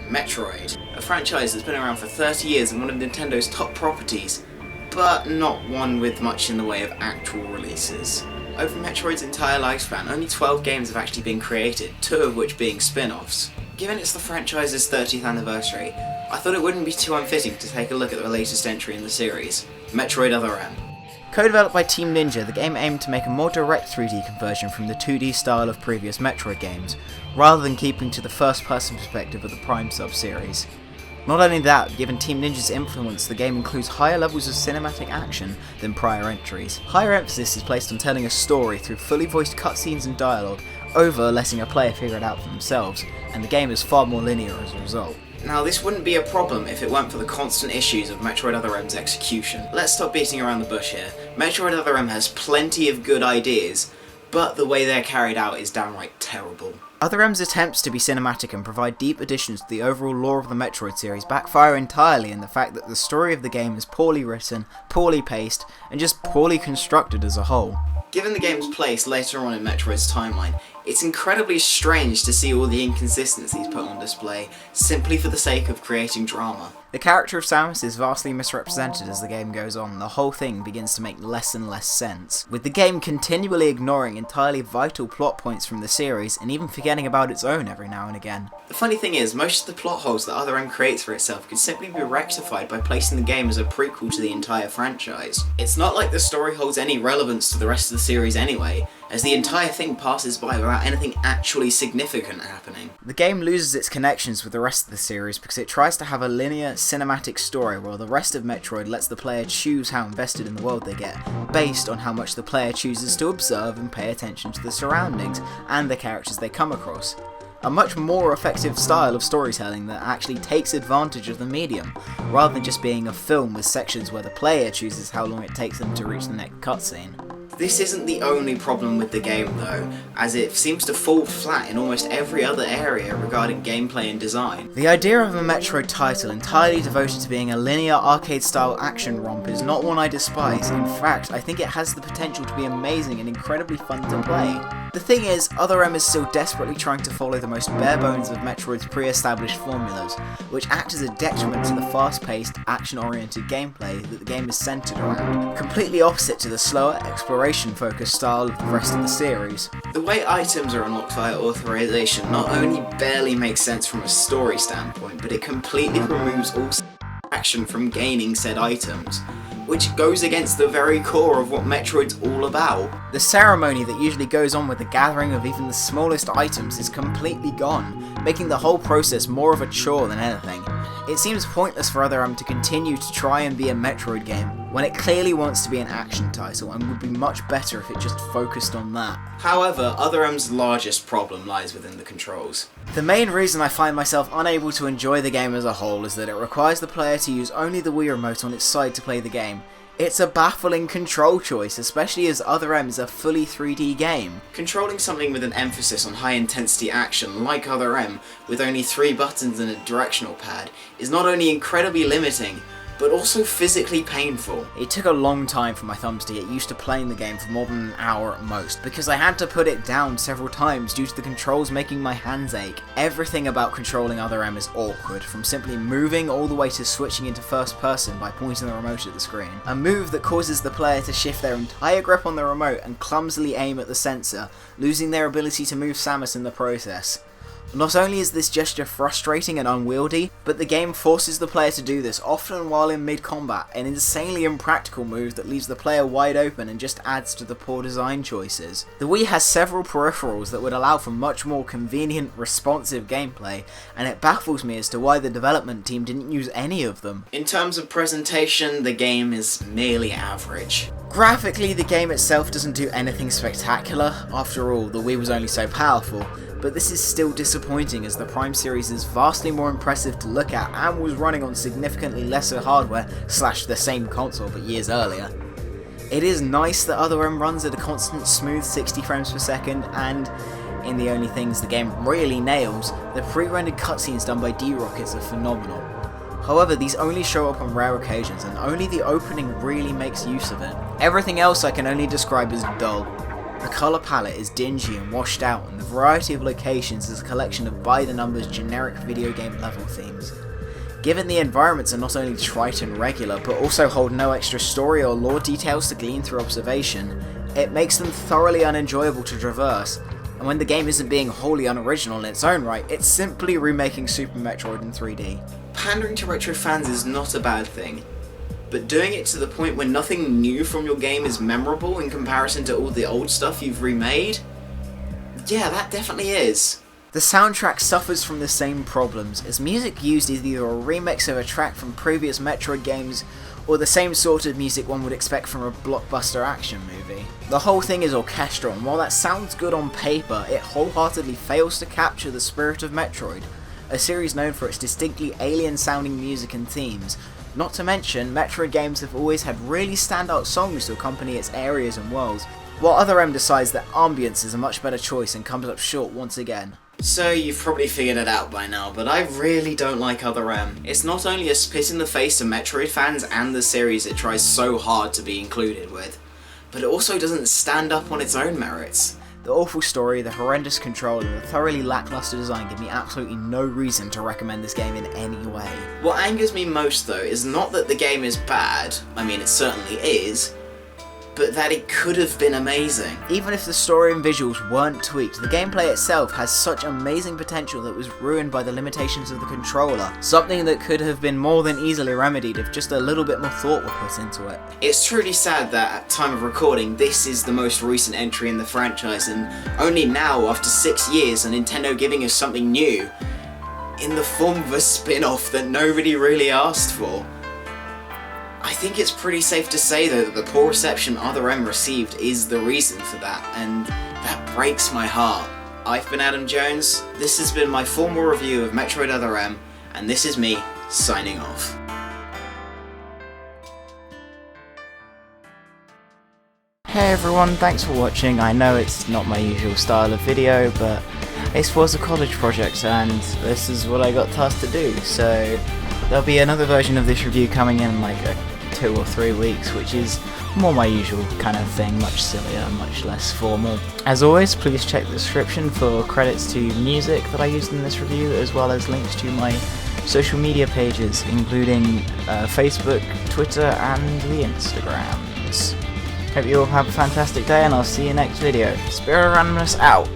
Metroid, a franchise that's been around for 30 years and one of Nintendo's top properties, but not one with much in the way of actual releases. Over Metroid's entire lifespan, only 12 games have actually been created, 2 of which being spin-offs. Given it's the franchise's 30th anniversary, I thought it wouldn't be too unfitting to take a look at the latest entry in the series, Metroid Other M. Co-developed by Team Ninja, the game aimed to make a more direct 3D conversion from the 2D style of previous Metroid games, rather than keeping to the first-person perspective of the Prime sub-series. Not only that, given Team Ninja's influence, the game includes higher levels of cinematic action than prior entries. Higher emphasis is placed on telling a story through fully voiced cutscenes and dialogue, over letting a player figure it out for themselves, and the game is far more linear as a result. Now, this wouldn't be a problem if it weren't for the constant issues of Metroid Other M's execution. Let's stop beating around the bush here. Metroid Other M has plenty of good ideas, but the way they're carried out is downright terrible. Other M's attempts to be cinematic and provide deep additions to the overall lore of the Metroid series backfire entirely in the fact that the story of the game is poorly written, poorly paced, and just poorly constructed as a whole. Given the game's place later on in Metroid's timeline, it's incredibly strange to see all the inconsistencies put on display simply for the sake of creating drama. The character of Samus is vastly misrepresented as the game goes on, and the whole thing begins to make less and less sense, with the game continually ignoring entirely vital plot points from the series and even forgetting about its own every now and again. The funny thing is, most of the plot holes that Other M creates for itself could simply be rectified by placing the game as a prequel to the entire franchise. It's not like the story holds any relevance to the rest of the series anyway, as the entire thing passes by without anything actually significant happening. The game loses its connections with the rest of the series because it tries to have a linear, cinematic story while the rest of Metroid lets the player choose how invested in the world they get, based on how much the player chooses to observe and pay attention to the surroundings and the characters they come across. A much more effective style of storytelling that actually takes advantage of the medium, rather than just being a film with sections where the player chooses how long it takes them to reach the next cutscene. This isn't the only problem with the game though, as it seems to fall flat in almost every other area regarding gameplay and design. The idea of a Metroid title entirely devoted to being a linear arcade-style action romp is not one I despise. In fact, I think it has the potential to be amazing and incredibly fun to play. The thing is, Other M is still desperately trying to follow the most bare bones of Metroid's pre-established formulas, which act as a detriment to the fast-paced, action-oriented gameplay that the game is centered around, completely opposite to the slower, exploration-focused style of the rest of the series. The way items are unlocked via authorization not only barely makes sense from a story standpoint, but it completely removes all action from gaining said items, which goes against the very core of what Metroid's all about. The ceremony that usually goes on with the gathering of even the smallest items is completely gone, making the whole process more of a chore than anything. It seems pointless for Other M to continue to try and be a Metroid game, when it clearly wants to be an action title and would be much better if it just focused on that. However, Other M's largest problem lies within the controls. The main reason I find myself unable to enjoy the game as a whole is that it requires the player to use only the Wii remote on its side to play the game. It's a baffling control choice, especially as Other M is a fully 3D game. Controlling something with an emphasis on high intensity action like Other M, with only 3 buttons and a directional pad, is not only incredibly limiting, but also physically painful. It took a long time for my thumbs to get used to playing the game for more than an hour at most, because I had to put it down several times due to the controls making my hands ache. Everything about controlling Other M is awkward, from simply moving all the way to switching into first person by pointing the remote at the screen. A move that causes the player to shift their entire grip on the remote and clumsily aim at the sensor, losing their ability to move Samus in the process. Not only is this gesture frustrating and unwieldy, but the game forces the player to do this, often while in mid-combat, an insanely impractical move that leaves the player wide open and just adds to the poor design choices. The Wii has several peripherals that would allow for much more convenient, responsive gameplay, and it baffles me as to why the development team didn't use any of them. In terms of presentation, the game is merely average. Graphically, the game itself doesn't do anything spectacular. After all, the Wii was only so powerful, but this is still disappointing as the Prime series is vastly more impressive to look at and was running on significantly lesser hardware / the same console but years earlier. It is nice that Other M runs at a constant smooth 60 frames per second, and in the only things the game really nails, the pre-rendered cutscenes done by D-Rockets are phenomenal. However, these only show up on rare occasions, and only the opening really makes use of it. Everything else I can only describe as dull. The colour palette is dingy and washed out, and the variety of locations is a collection of by-the-numbers generic video game level themes. Given the environments are not only trite and regular, but also hold no extra story or lore details to glean through observation, it makes them thoroughly unenjoyable to traverse, and when the game isn't being wholly unoriginal in its own right, it's simply remaking Super Metroid in 3D. Pandering to retro fans is not a bad thing, but doing it to the point where nothing new from your game is memorable in comparison to all the old stuff you've remade? Yeah, that definitely is. The soundtrack suffers from the same problems, as music used is either a remix of a track from previous Metroid games, or the same sort of music one would expect from a blockbuster action movie. The whole thing is orchestral, and while that sounds good on paper, it wholeheartedly fails to capture the spirit of Metroid, a series known for its distinctly alien-sounding music and themes. Not to mention, Metroid games have always had really standout songs to accompany its areas and worlds, while Other M decides that ambience is a much better choice and comes up short once again. So you've probably figured it out by now, but I really don't like Other M. It's not only a spit in the face to Metroid fans and the series it tries so hard to be included with, but it also doesn't stand up on its own merits. The awful story, the horrendous control, and the thoroughly lackluster design give me absolutely no reason to recommend this game in any way. What angers me most though is not that the game is bad, I mean it certainly is, but that it could have been amazing. Even if the story and visuals weren't tweaked, the gameplay itself has such amazing potential that was ruined by the limitations of the controller, something that could have been more than easily remedied if just a little bit more thought were put into it. It's truly sad that at time of recording this is the most recent entry in the franchise, and only now, after 6 years, are Nintendo giving us something new, in the form of a spin-off that nobody really asked for. I think it's pretty safe to say though that the poor reception Other M received is the reason for that, and that breaks my heart. I've been Adam Jones, this has been my formal review of Metroid Other M, and this is me, signing off. Hey everyone, thanks for watching. I know it's not my usual style of video, but this was a college project and this is what I got tasked to do, so there'll be another version of this review coming in like 2 or 3 weeks, which is more my usual kind of thing, much sillier, much less formal. As always, please check the description for credits to music that I used in this review, as well as links to my social media pages, including Facebook, Twitter, and the Instagrams. Hope you all have a fantastic day, and I'll see you next video. Spirit Randomness out!